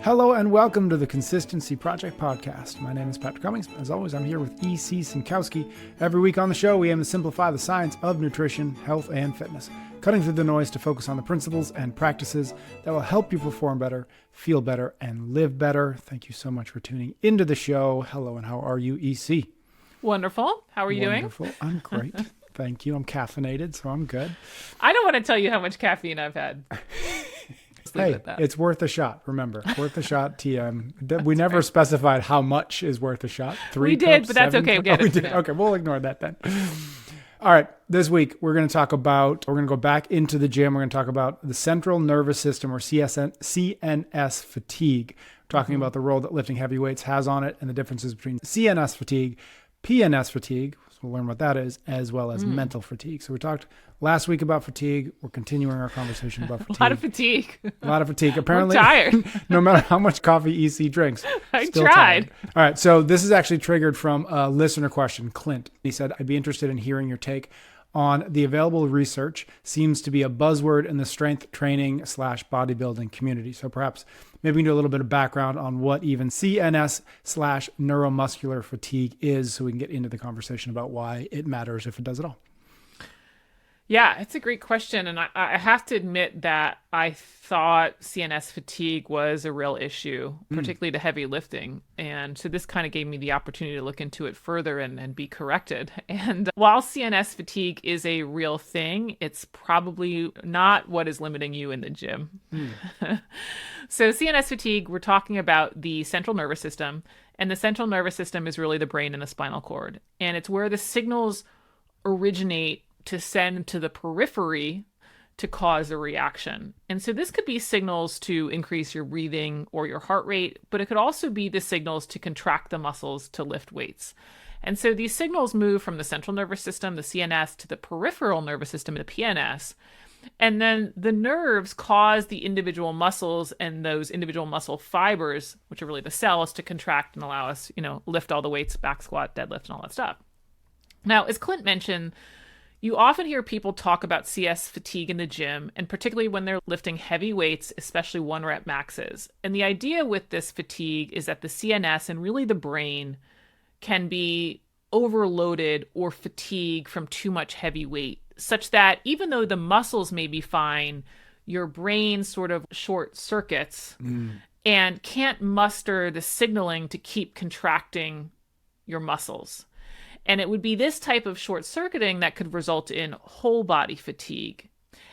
Hello and welcome to the Consistency Project podcast. My name is Patrick Cummings. As always, I'm here with E.C. Sinkowski. Every week on the show, we aim to simplify the science of nutrition, health, and fitness, cutting through the noise to focus on the principles and practices that will help you perform better, feel better, and live better. Thank you so much for tuning into the show. Hello, and how are you, E.C.? Wonderful. How are you doing? Wonderful. I'm great. Thank you. I'm caffeinated, so I'm good. I don't want to tell you how much caffeine I've had. Hey, it's worth a shot. Remember, worth a shot. TM. We never specified how much is worth a shot. 3 we cups, did, but that's 7 okay. cups? We did. Okay, we'll ignore that then. All right, this week we're going to go back into the gym. We're going to talk about the central nervous system, or CNS fatigue. We're talking about the role that lifting heavy weights has on it and the differences between CNS fatigue, PNS fatigue, so we'll learn what that is, as well as mental fatigue. So we talked last week about fatigue. We're continuing our conversation about fatigue. A lot of fatigue. A lot of fatigue. Apparently, I'm tired. No matter how much coffee EC drinks, I still tried. Tired. All right, so this is actually triggered from a listener question, Clint. He said, I'd be interested in hearing your take on the available research. Seems to be a buzzword in the strength training / bodybuilding community. So perhaps maybe we can do a little bit of background on what even CNS / neuromuscular fatigue is, so we can get into the conversation about why it matters if it does at all. Yeah, it's a great question. And I have to admit that I thought CNS fatigue was a real issue, particularly to heavy lifting. And so this kind of gave me the opportunity to look into it further and be corrected. And while CNS fatigue is a real thing, it's probably not what is limiting you in the gym. So CNS fatigue, we're talking about the central nervous system. And the central nervous system is really the brain and the spinal cord. And it's where the signals originate to send to the periphery to cause a reaction. And so this could be signals to increase your breathing or your heart rate, but it could also be the signals to contract the muscles to lift weights. And so these signals move from the central nervous system, the CNS, to the peripheral nervous system, the PNS. And then the nerves cause the individual muscles and those individual muscle fibers, which are really the cells, to contract and allow us, lift all the weights, back squat, deadlift, and all that stuff. Now, as Clint mentioned, you often hear people talk about CNS fatigue in the gym, and particularly when they're lifting heavy weights, especially 1-rep maxes. And the idea with this fatigue is that the CNS and really the brain can be overloaded or fatigue from too much heavy weight, such that even though the muscles may be fine, your brain sort of short circuits and can't muster the signaling to keep contracting your muscles. And it would be this type of short-circuiting that could result in whole body fatigue.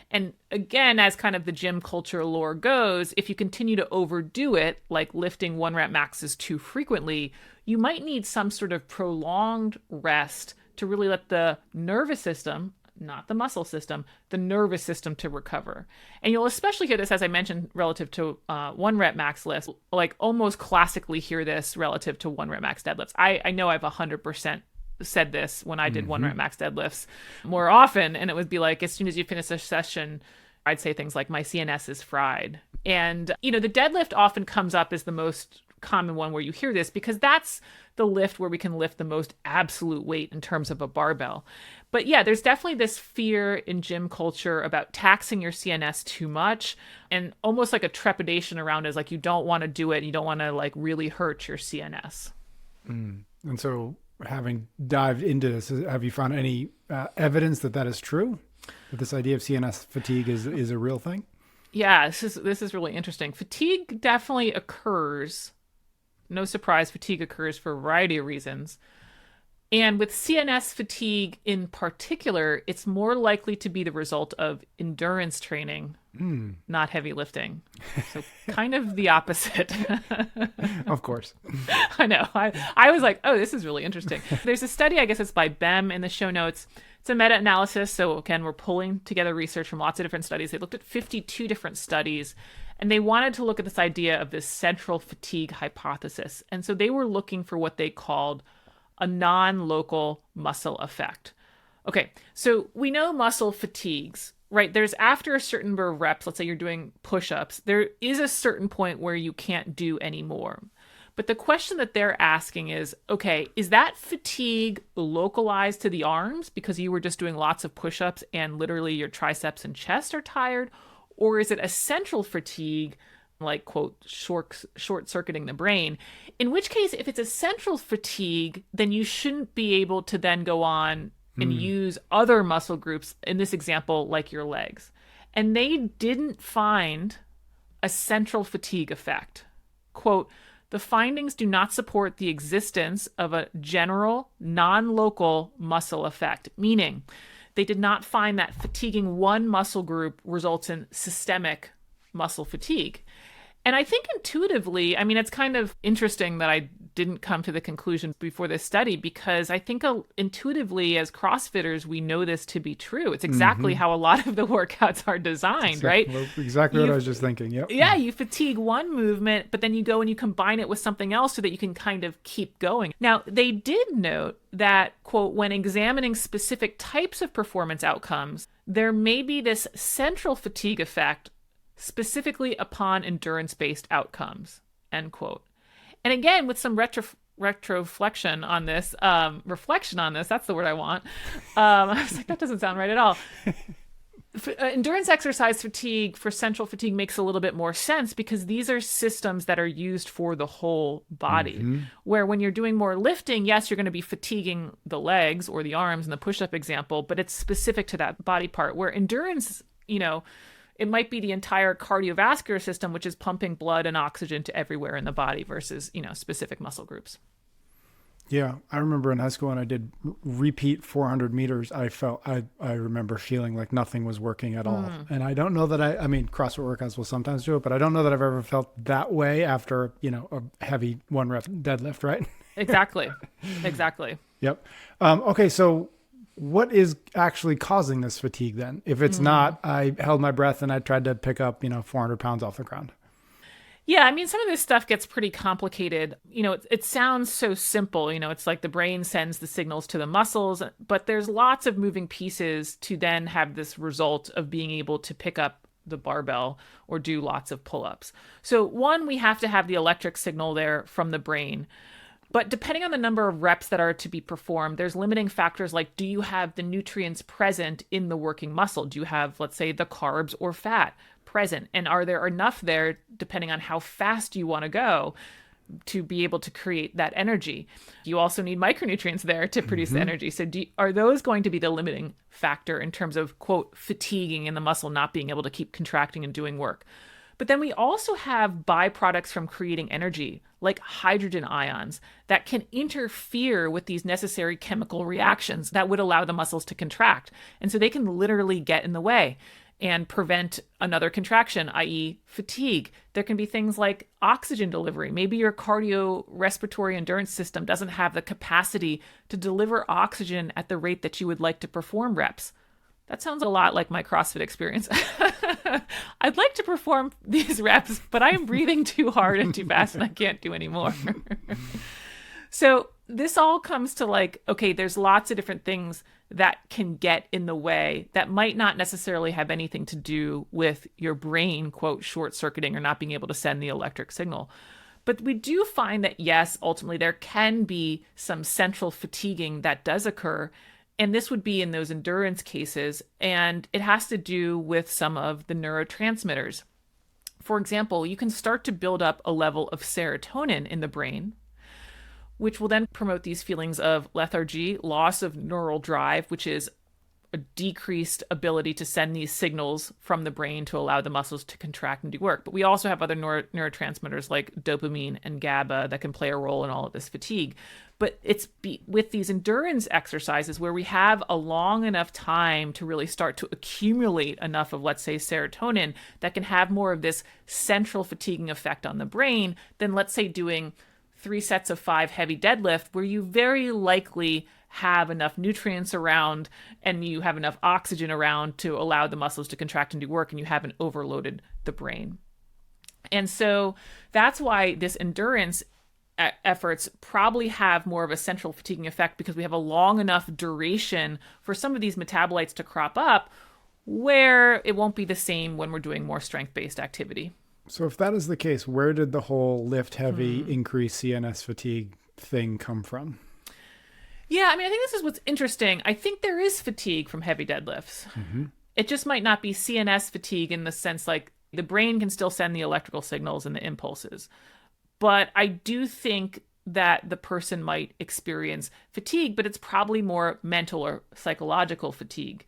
And again, as kind of the gym culture lore goes, if you continue to overdo it, like lifting 1-rep maxes too frequently, you might need some sort of prolonged rest to really let the nervous system, not the muscle system, the nervous system to recover. And you'll especially hear this, as I mentioned, relative to 1-rep max lifts, like almost classically hear this relative to 1-rep max deadlifts. I know I've 100% said this when I did 1-rep max deadlifts more often, and it would be like, as soon as you finish a session, I'd say things like, my CNS is fried. And, the deadlift often comes up as the most common one where you hear this, because that's the lift where we can lift the most absolute weight in terms of a barbell. But yeah, there's definitely this fear in gym culture about taxing your CNS too much, and almost like a trepidation around it, is like, you don't want to do it. You don't want to really hurt your CNS. And so, having dived into this, have you found any evidence that is true? That this idea of CNS fatigue is a real thing? Yeah, this is really interesting. Fatigue definitely occurs. No surprise, fatigue occurs for a variety of reasons. And with CNS fatigue in particular, it's more likely to be the result of endurance training, not heavy lifting. So kind of the opposite. Of course. I know. I was like, oh, this is really interesting. There's a study, I guess it's by BEM in the show notes. It's a meta-analysis. So again, we're pulling together research from lots of different studies. They looked at 52 different studies, and they wanted to look at this idea of this central fatigue hypothesis. And so they were looking for what they called a non-local muscle effect. Okay, so we know muscle fatigues, right? There's after a certain number of reps, let's say you're doing push-ups, there is a certain point where you can't do any more. But the question that they're asking is, okay, is that fatigue localized to the arms because you were just doing lots of push-ups and literally your triceps and chest are tired? Or is it a central fatigue like, quote, short circuiting the brain. In which case, if it's a central fatigue, then you shouldn't be able to then go on and use other muscle groups, in this example, like your legs. And they didn't find a central fatigue effect. Quote, the findings do not support the existence of a general, non-local muscle effect, meaning they did not find that fatiguing one muscle group results in systemic muscle fatigue. And I think intuitively, I mean, it's kind of interesting that I didn't come to the conclusion before this study, because I think intuitively as CrossFitters, we know this to be true. It's exactly how a lot of the workouts are designed, right? Exactly what I was just thinking. Yep. Yeah, you fatigue one movement, but then you go and you combine it with something else so that you can kind of keep going. Now, they did note that, quote, when examining specific types of performance outcomes, there may be this central fatigue effect specifically upon endurance-based outcomes, end quote. And again, with some retroflexion on this, reflection on this, that's the word I want. I was like, that doesn't sound right at all. Endurance exercise fatigue for central fatigue makes a little bit more sense, because these are systems that are used for the whole body. Where when you're doing more lifting, yes, you're going to be fatiguing the legs or the arms in the push-up example, but it's specific to that body part. Where endurance, it might be the entire cardiovascular system, which is pumping blood and oxygen to everywhere in the body versus, specific muscle groups. Yeah. I remember in high school when I did repeat 400 meters, I remember feeling like nothing was working at all. And I don't know that I mean, CrossFit workouts will sometimes do it, but I don't know that I've ever felt that way after, a heavy 1 rep deadlift, right? Exactly. Yep. Okay. So what is actually causing this fatigue then? If it's not, I held my breath and I tried to pick up, 400 pounds off the ground. Yeah, I mean, some of this stuff gets pretty complicated. It sounds so simple. It's like the brain sends the signals to the muscles, but there's lots of moving pieces to then have this result of being able to pick up the barbell or do lots of pull-ups. So one, we have to have the electric signal there from the brain. But depending on the number of reps that are to be performed, there's limiting factors like, do you have the nutrients present in the working muscle? Do you have, let's say, the carbs or fat present? And are there enough there, depending on how fast you want to go, to be able to create that energy? You also need micronutrients there to produce the energy. So are those going to be the limiting factor in terms of, quote, fatiguing in the muscle, not being able to keep contracting and doing work? But then we also have byproducts from creating energy, like hydrogen ions, that can interfere with these necessary chemical reactions that would allow the muscles to contract. And so they can literally get in the way and prevent another contraction, i.e. fatigue. There can be things like oxygen delivery. Maybe your cardiorespiratory endurance system doesn't have the capacity to deliver oxygen at the rate that you would like to perform reps. That sounds a lot like my CrossFit experience. I'd like to perform these reps, but I am breathing too hard and too fast and I can't do any more. So this all comes to like, okay, there's lots of different things that can get in the way that might not necessarily have anything to do with your brain, quote, short circuiting or not being able to send the electric signal. But we do find that, yes, ultimately there can be some central fatiguing that does occur. And this would be in those endurance cases, and it has to do with some of the neurotransmitters. For example, you can start to build up a level of serotonin in the brain, which will then promote these feelings of lethargy, loss of neural drive, which is a decreased ability to send these signals from the brain to allow the muscles to contract and do work. But we also have other neurotransmitters like dopamine and GABA that can play a role in all of this fatigue. But it's with these endurance exercises where we have a long enough time to really start to accumulate enough of, let's say, serotonin that can have more of this central fatiguing effect on the brain than, let's say, doing 3 sets of 5 heavy deadlift, where you very likely have enough nutrients around and you have enough oxygen around to allow the muscles to contract and do work, and you haven't overloaded the brain. And so that's why this endurance efforts probably have more of a central fatiguing effect, because we have a long enough duration for some of these metabolites to crop up where it won't be the same when we're doing more strength-based activity. So if that is the case, where did the whole lift heavy, increase CNS fatigue thing come from? Yeah, I mean, I think this is what's interesting. I think there is fatigue from heavy deadlifts. It just might not be CNS fatigue in the sense like The brain can still send the electrical signals and the impulses. But I do think that the person might experience fatigue, but it's probably more mental or psychological fatigue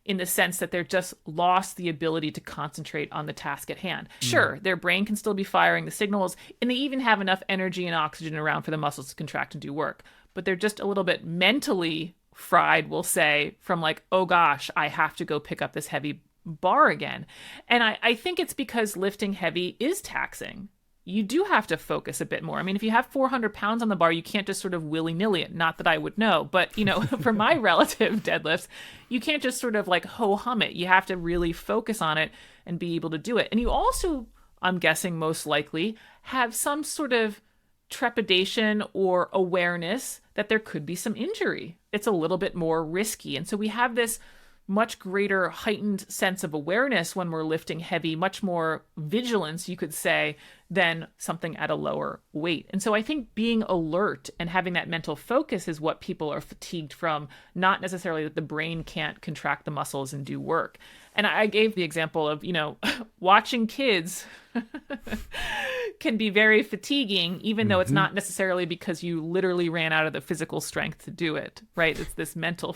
in the sense that they're just lost the ability to concentrate on the task at hand. Sure, their brain can still be firing the signals, and they even have enough energy and oxygen around for the muscles to contract and do work. But they're just a little bit mentally fried, we'll say, from like, oh gosh, I have to go pick up this heavy bar again. And I think it's because lifting heavy is taxing. You do have to focus a bit more. I mean, if you have 400 pounds on the bar, you can't just sort of willy-nilly it. Not that I would know, but, for my relative deadlifts, you can't just sort of like ho-hum it. You have to really focus on it and be able to do it. And you also, I'm guessing most likely, have some sort of trepidation or awareness that there could be some injury. It's a little bit more risky. And so we have this much greater heightened sense of awareness when we're lifting heavy, much more vigilance, you could say, than something at a lower weight. And so I think being alert and having that mental focus is what people are fatigued from, not necessarily that the brain can't contract the muscles and do work. And I gave the example of, watching kids can be very fatiguing, even though it's not necessarily because you literally ran out of the physical strength to do it, right? It's this mental.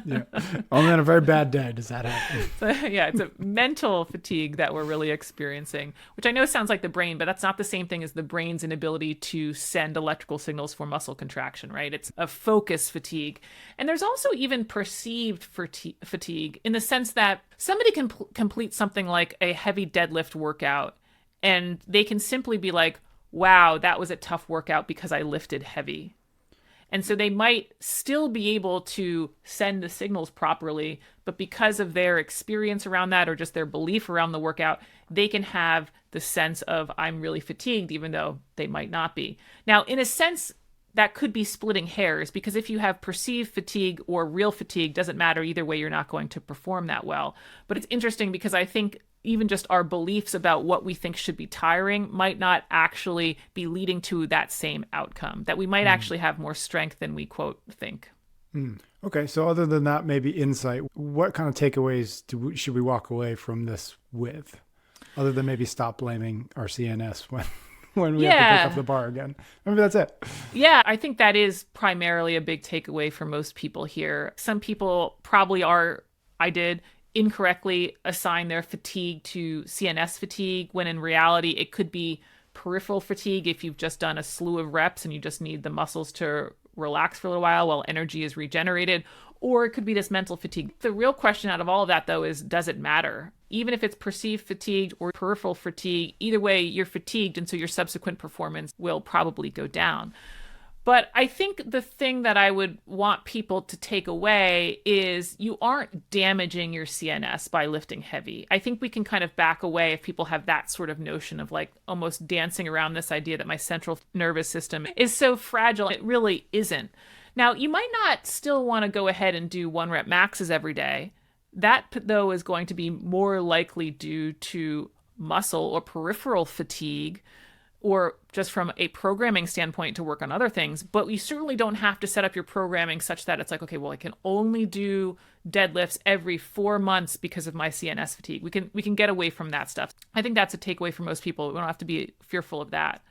Yeah. Only on a very bad day does that happen. So, yeah, it's a mental fatigue that we're really experiencing, which I know sounds like the brain, but that's not the same thing as the brain's inability to send electrical signals for muscle contraction, right? It's a focus fatigue. And there's also even perceived fatigue in the sense that somebody can complete something like a heavy deadlift workout, and they can simply be like, wow, that was a tough workout because I lifted heavy. And so they might still be able to send the signals properly, but because of their experience around that or just their belief around the workout, they can have the sense of, I'm really fatigued, even though they might not be. Now, in a sense, that could be splitting hairs, because if you have perceived fatigue or real fatigue, doesn't matter either way, you're not going to perform that well. But it's interesting because I think even just our beliefs about what we think should be tiring might not actually be leading to that same outcome, that we might actually have more strength than we, quote, think. Okay, so other than that, maybe insight, what kind of takeaways should we walk away from this with, other than maybe stop blaming our CNS when we have to pick up the bar again? Maybe that's it. Yeah, I think that is primarily a big takeaway for most people here. Some people probably incorrectly assign their fatigue to CNS fatigue, when in reality it could be peripheral fatigue if you've just done a slew of reps and you just need the muscles to relax for a little while energy is regenerated, or it could be this mental fatigue. The real question out of all of that, though, is does it matter? Even if it's perceived fatigue or peripheral fatigue, either way, you're fatigued, and so your subsequent performance will probably go down. But I think the thing that I would want people to take away is you aren't damaging your CNS by lifting heavy. I think we can kind of back away if people have that sort of notion of like almost dancing around this idea that my central nervous system is so fragile. It really isn't. Now, you might not still want to go ahead and do 1-rep maxes every day. That, though, is going to be more likely due to muscle or peripheral fatigue, or just from a programming standpoint to work on other things. But you certainly don't have to set up your programming such that it's like, okay, well, I can only do deadlifts every 4 months because of my CNS fatigue. We can get away from that stuff. I think that's a takeaway for most people. We don't have to be fearful of that.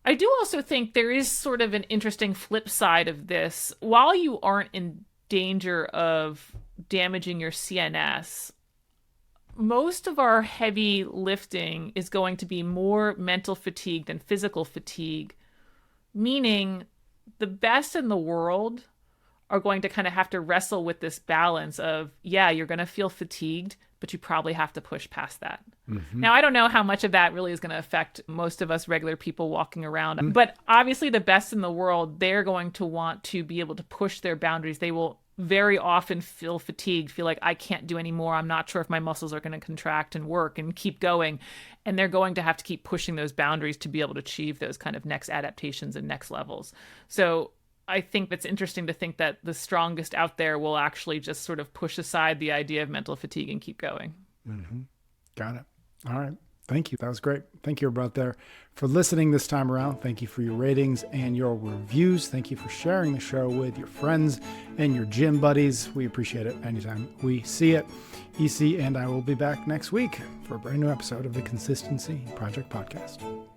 I do also think there is sort of an interesting flip side of this. While you aren't in danger of damaging your CNS, most of our heavy lifting is going to be more mental fatigue than physical fatigue, meaning the best in the world are going to kind of have to wrestle with this balance of, yeah, you're going to feel fatigued, but you probably have to push past that. Mm-hmm. Now, I don't know how much of that really is going to affect most of us regular people walking around, but obviously the best in the world, they're going to want to be able to push their boundaries. They will very often feel fatigued, feel like I can't do any more. I'm not sure if my muscles are going to contract and work and keep going. And they're going to have to keep pushing those boundaries to be able to achieve those kind of next adaptations and next levels. So I think it's interesting to think that the strongest out there will actually just sort of push aside the idea of mental fatigue and keep going. Mm-hmm. Got it. All right. Thank you. That was great. Thank you, everybody out there, for listening this time around. Thank you for your ratings and your reviews. Thank you for sharing the show with your friends and your gym buddies. We appreciate it anytime we see it. EC and I will be back next week for a brand new episode of the Consistency Project Podcast.